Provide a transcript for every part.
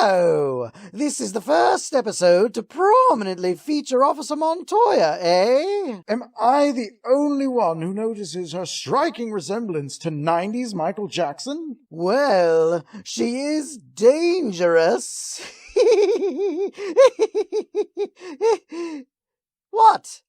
So, this is the first episode to prominently feature Officer Montoya, eh? Am I the only one who notices her striking resemblance to 90s Michael Jackson? Well, she is dangerous. What?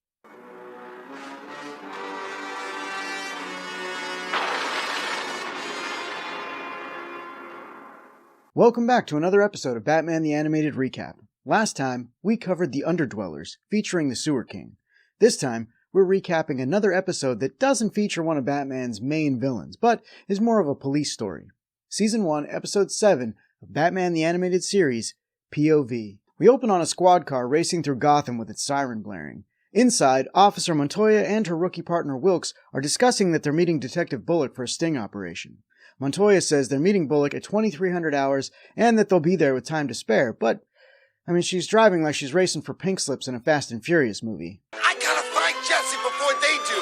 Welcome back to another episode of Batman the Animated Recap. Last time, we covered The Underdwellers, featuring the Sewer King. This time, we're recapping another episode that doesn't feature one of Batman's main villains, but is more of a police story. Season 1, Episode 7 of Batman the Animated Series, P.O.V. We open on a squad car racing through Gotham with its siren blaring. Inside, Officer Montoya and her rookie partner Wilkes are discussing that they're meeting Detective Bullock for a sting operation. Montoya says they're meeting Bullock at 2300 hours and that they'll be there with time to spare, but, she's driving like she's racing for pink slips in a Fast and Furious movie. I gotta find Jesse before they do!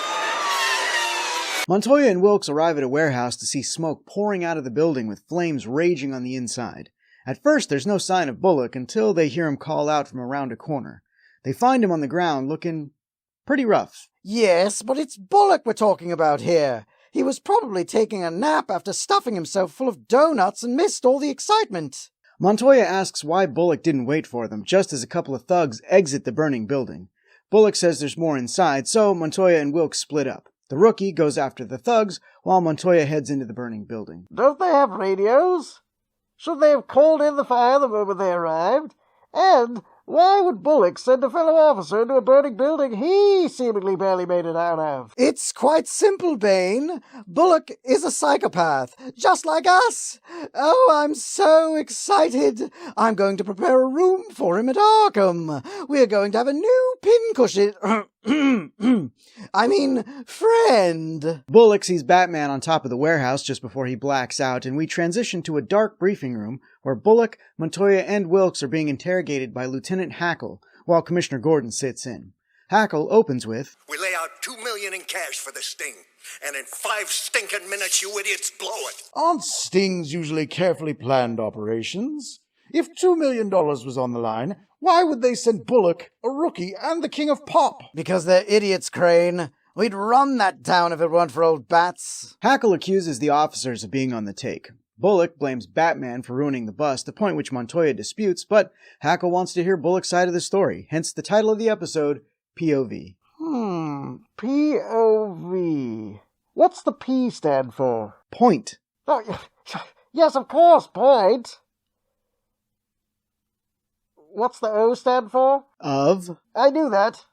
Montoya and Wilkes arrive at a warehouse to see smoke pouring out of the building with flames raging on the inside. At first, there's no sign of Bullock until they hear him call out from around a corner. They find him on the ground looking pretty rough. Yes, but it's Bullock we're talking about here. He was probably taking a nap after stuffing himself full of donuts and missed all the excitement. Montoya asks why Bullock didn't wait for them, just as a couple of thugs exit the burning building. Bullock says there's more inside, so Montoya and Wilkes split up. The rookie goes after the thugs, while Montoya heads into the burning building. Don't they have radios? Should they have called in the fire the moment they arrived? And why would Bullock send a fellow officer into a burning building he seemingly barely made it out of? It's quite simple, Bane. Bullock is a psychopath, just like us. Oh, I'm so excited. I'm going to prepare a room for him at Arkham. We're going to have a new pincushion. Friend. Bullock sees Batman on top of the warehouse just before he blacks out, and we transition to a dark briefing room where Bullock, Montoya, and Wilkes are being interrogated by Lieutenant Hackle, while Commissioner Gordon sits in. Hackle opens with, "We lay out $2 million in cash for the sting, and in 5 stinking minutes you idiots blow it." Aren't stings usually carefully planned operations? If $2 million was on the line, why would they send Bullock, a rookie, and the king of pop? Because they're idiots, Crane. We'd run that town if it weren't for old bats. Hackle accuses the officers of being on the take. Bullock blames Batman for ruining the bust, a point which Montoya disputes, but Hackle wants to hear Bullock's side of the story, hence the title of the episode, P.O.V. P.O.V. What's the P stand for? Point. Oh, yes, of course, point. What's the O stand for? Of. I knew that.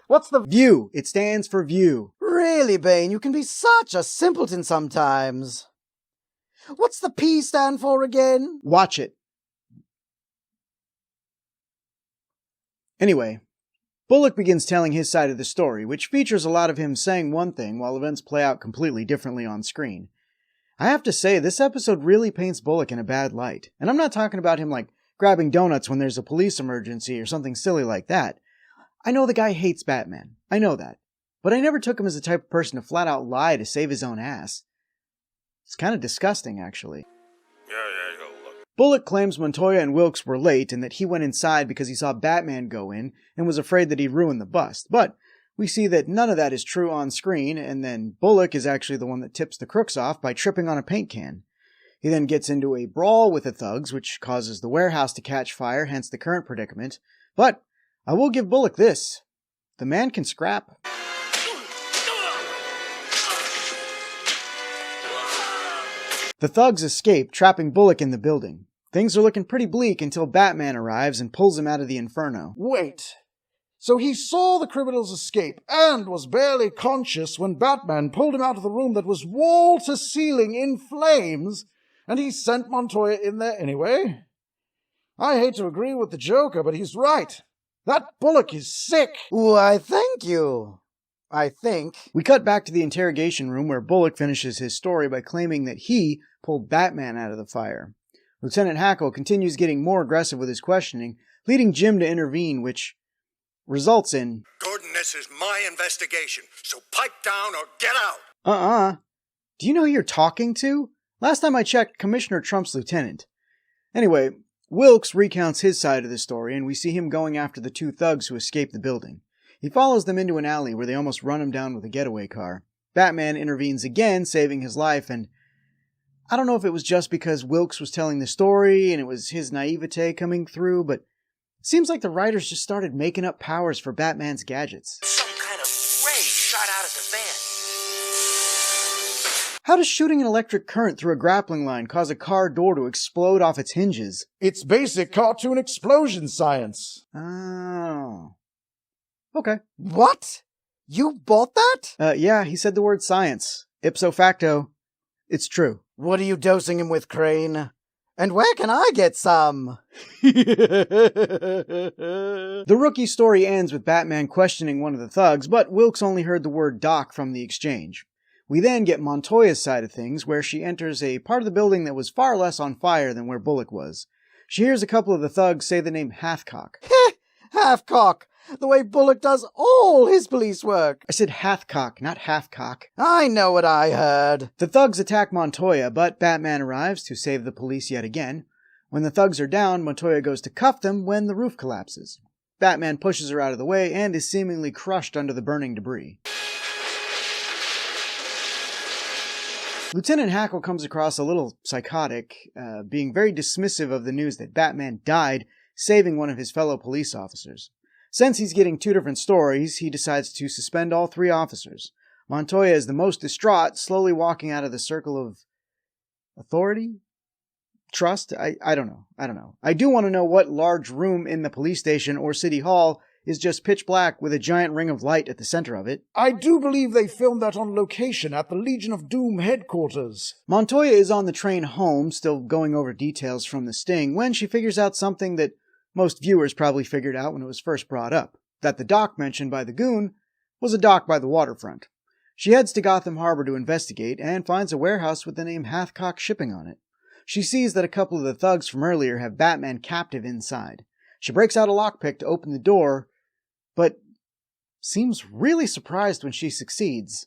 What's the View. It stands for view. Really, Bane, you can be such a simpleton sometimes. What's the P stand for again? Watch it. Anyway, Bullock begins telling his side of the story, which features a lot of him saying one thing while events play out completely differently on screen. I have to say, this episode really paints Bullock in a bad light. And I'm not talking about him like grabbing donuts when there's a police emergency or something silly like that. I know the guy hates Batman. I know that. But I never took him as the type of person to flat out lie to save his own ass. It's kind of disgusting, actually. Yeah, look. Bullock claims Montoya and Wilkes were late and that he went inside because he saw Batman go in and was afraid that he'd ruin the bust. But we see that none of that is true on screen, and then Bullock is actually the one that tips the crooks off by tripping on a paint can. He then gets into a brawl with the thugs, which causes the warehouse to catch fire, hence the current predicament. But I will give Bullock this. The man can scrap. The thugs escape, trapping Bullock in the building. Things are looking pretty bleak until Batman arrives and pulls him out of the inferno. Wait. So he saw the criminals escape and was barely conscious when Batman pulled him out of the room that was wall to ceiling in flames, and he sent Montoya in there anyway? I hate to agree with the Joker, but he's right. That Bullock is sick. Why, thank you. I think. We cut back to the interrogation room where Bullock finishes his story by claiming that he pulled Batman out of the fire. Lieutenant Hackle continues getting more aggressive with his questioning, leading Jim to intervene, which results in, Gordon, this is my investigation, so pipe down or get out. Do you know who you're talking to? Last time I checked, Commissioner Trump's lieutenant. Anyway, Wilkes recounts his side of the story, and we see him going after the two thugs who escaped the building. He follows them into an alley where they almost run him down with a getaway car. Batman intervenes again, saving his life, and I don't know if it was just because Wilkes was telling the story and it was his naivete coming through, but it seems like the writers just started making up powers for Batman's gadgets. Some kind of ray shot out at the van. How does shooting an electric current through a grappling line cause a car door to explode off its hinges? It's basic cartoon explosion science. Oh. Okay. What? You bought that? Yeah, he said the word science. Ipso facto, it's true. What are you dosing him with, Crane? And where can I get some? The rookie story ends with Batman questioning one of the thugs, but Wilkes only heard the word doc from the exchange. We then get Montoya's side of things, where she enters a part of the building that was far less on fire than where Bullock was. She hears a couple of the thugs say the name Hathcock. Halfcock! The way Bullock does all his police work. I said Hathcock, not Halfcock. I know what I heard. The thugs attack Montoya, but Batman arrives to save the police yet again. When the thugs are down, Montoya goes to cuff them when the roof collapses. Batman pushes her out of the way and is seemingly crushed under the burning debris. Lieutenant Hackle comes across a little psychotic, being very dismissive of the news that Batman died saving one of his fellow police officers. Since he's getting two different stories, he decides to suspend all three officers. Montoya is the most distraught, slowly walking out of the circle of authority? Trust? I don't know. I do want to know what large room in the police station or city hall is just pitch black with a giant ring of light at the center of it. I do believe they filmed that on location at the Legion of Doom headquarters. Montoya is on the train home, still going over details from the sting, when she figures out something that most viewers probably figured out when it was first brought up, that the dock mentioned by the goon was a dock by the waterfront. She heads to Gotham Harbor to investigate and finds a warehouse with the name Hathcock Shipping on it. She sees that a couple of the thugs from earlier have Batman captive inside. She breaks out a lockpick to open the door, but seems really surprised when she succeeds.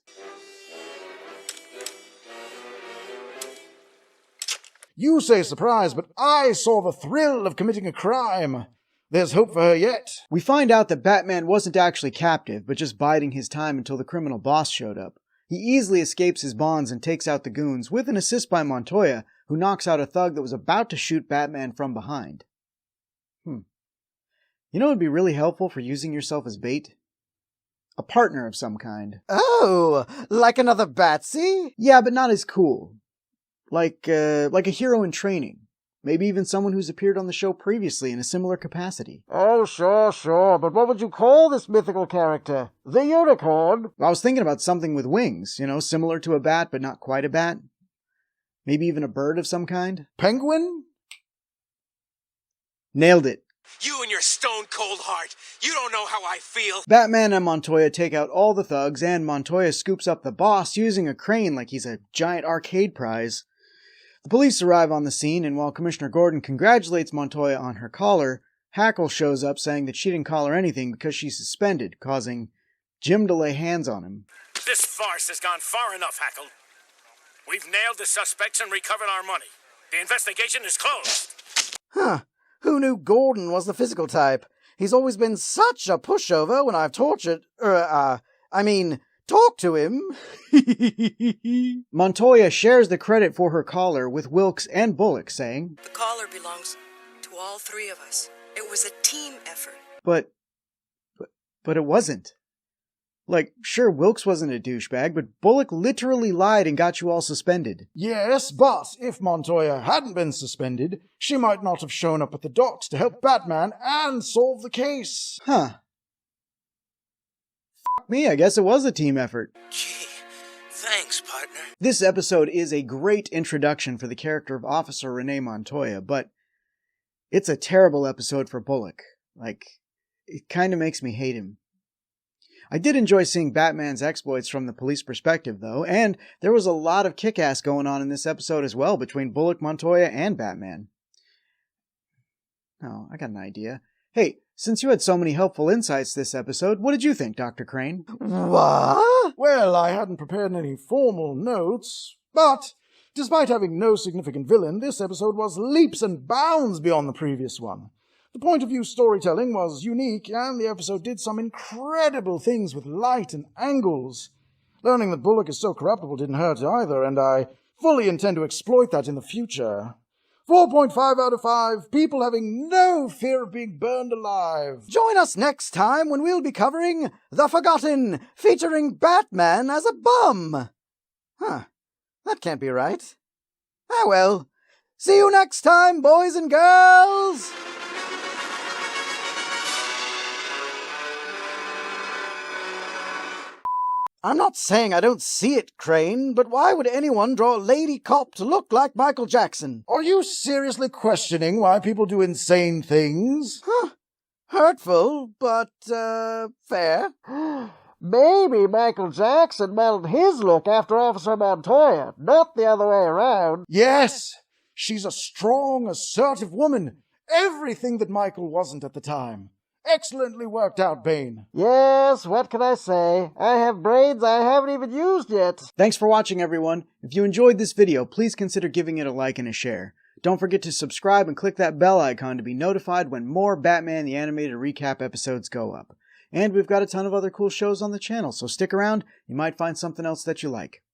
You say surprise, but I saw the thrill of committing a crime. There's hope for her yet. We find out that Batman wasn't actually captive, but just biding his time until the criminal boss showed up. He easily escapes his bonds and takes out the goons, with an assist by Montoya, who knocks out a thug that was about to shoot Batman from behind. You know what would be really helpful for using yourself as bait? A partner of some kind. Oh, like another Batsy? Yeah, but not as cool. Like a hero in training. Maybe even someone who's appeared on the show previously in a similar capacity. Oh, sure, but what would you call this mythical character? The Unicorn? I was thinking about something with wings, similar to a bat, but not quite a bat. Maybe even a bird of some kind. Penguin? Nailed it. You and your stone-cold heart. You don't know how I feel. Batman and Montoya take out all the thugs, and Montoya scoops up the boss using a crane like he's a giant arcade prize. The police arrive on the scene, and while Commissioner Gordon congratulates Montoya on her collar, Hackle shows up saying that she didn't collar anything because she's suspended, causing Jim to lay hands on him. This farce has gone far enough, Hackle. We've nailed the suspects and recovered our money. The investigation is closed. Huh. Who knew Gordon was the physical type? He's always been such a pushover when I've talked to him. Montoya shares the credit for her collar with Wilkes and Bullock, saying, The collar belongs to all three of us. It was a team effort. But it wasn't. Like, sure, Wilkes wasn't a douchebag, but Bullock literally lied and got you all suspended. Yes, but if Montoya hadn't been suspended, she might not have shown up at the docks to help Batman and solve the case. Huh. Fuck me, I guess it was a team effort. Gee, thanks, partner. This episode is a great introduction for the character of Officer Renee Montoya, but it's a terrible episode for Bullock. Like, it kind of makes me hate him. I did enjoy seeing Batman's exploits from the police perspective, though, and there was a lot of kick-ass going on in this episode as well between Bullock, Montoya, and Batman. Oh, I got an idea. Hey, since you had so many helpful insights this episode, what did you think, Dr. Crane? What? Well, I hadn't prepared any formal notes, but Despite having no significant villain, this episode was leaps and bounds beyond the previous one. The point of view storytelling was unique, and the episode did some incredible things with light and angles. Learning that Bullock is so corruptible didn't hurt either, and I fully intend to exploit that in the future. 4.5 out of 5, people having no fear of being burned alive. Join us next time when we'll be covering The Forgotten, featuring Batman as a bum. Huh, that can't be right. Ah well, see you next time, boys and girls! I'm not saying I don't see it, Crane, but why would anyone draw a lady cop to look like Michael Jackson? Are you seriously questioning why people do insane things? Huh. Hurtful, but, fair. Maybe Michael Jackson modeled his look after Officer Montoya, not the other way around. Yes! She's a strong, assertive woman. Everything that Michael wasn't at the time. Excellently worked out, Bane. Yes, what can I say? I have brains I haven't even used yet. Thanks for watching, everyone. If you enjoyed this video, please consider giving it a like and a share. Don't forget to subscribe and click that bell icon to be notified when more Batman the Animated Recap episodes go up. And we've got a ton of other cool shows on the channel, so stick around, you might find something else that you like.